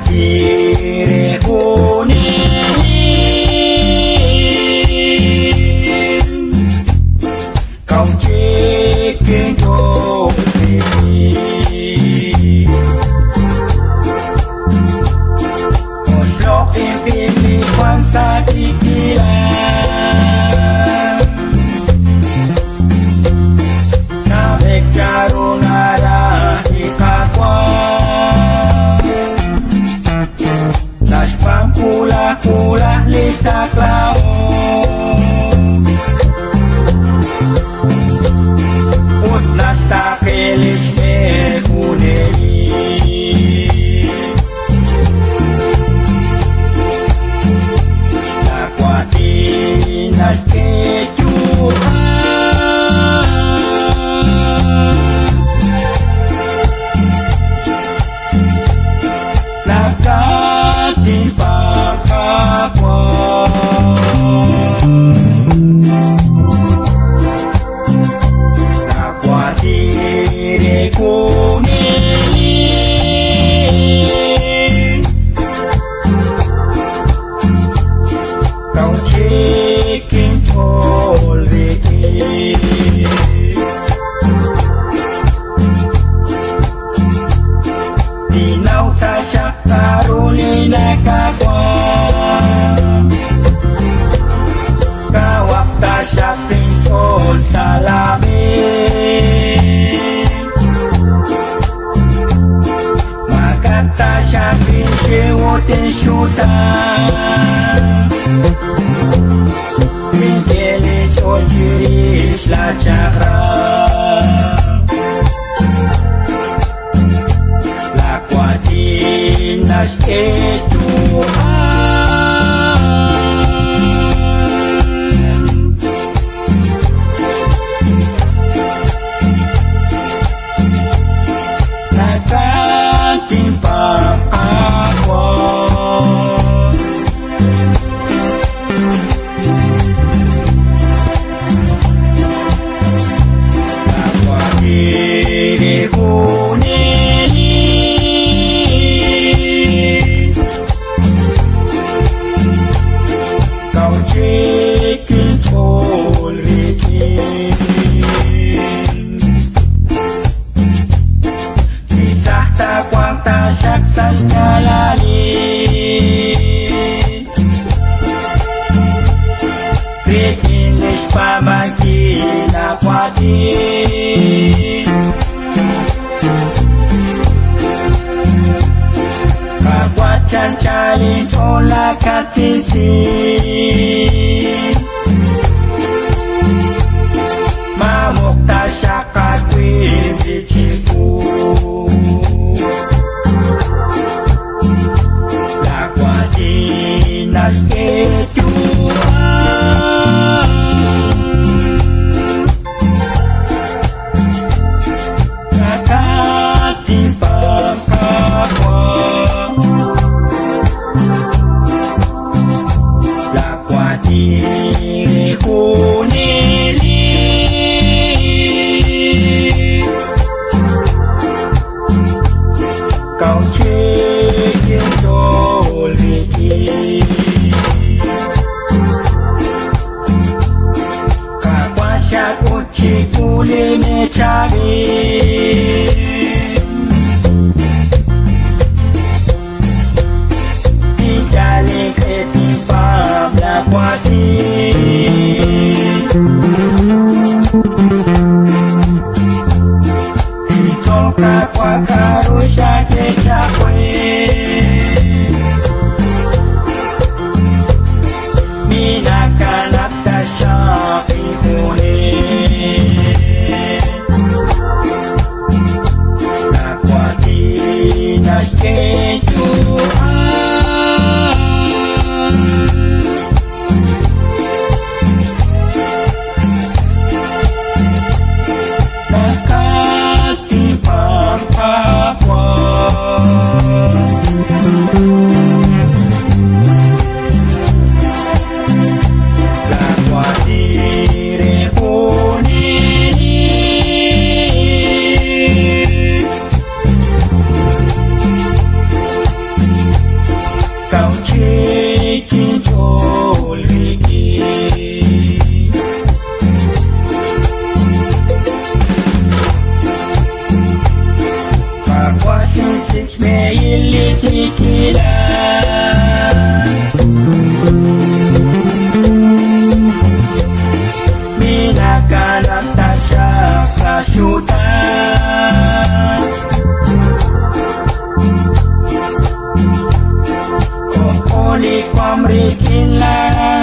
diriku ini kau cikin jopi Oslok impini bangsa dikilang Nabek jarunara hikakwang Tas pangkulah-kulah litak laong Utlas takelis mehuneli Lakwatinas kejuan Nakatin diriku niling kau cikin toliki Dinau tasyak karuni nakakwang Kawak tasyak pincol salamin Makata tasyak pincewotin syutang Minkeli cojiris la cakrang Lakwatinas kejuan Nakatin pangkakwang Lakwatiriku niling kau cikin tolikin Kisah takwang tasyak saskalali Rikinis pamagi lakwati Kakwacan calin tolak katisi Mamuk tasyak katwin biciku Lakwatinas kejuan Nakatin pangkakwang Lakwatiriku niling kau cikin toliki Kakwasyak uci kuli mecari Dijalik etipam lakwati Hijau kakwa karusya kecakwe Minakanak tasyak ihuni Lakwatinas kejuan Nakatin pangkakwang Jamila Mina kanak tasya sa syuta Kokoli kwamrikin lang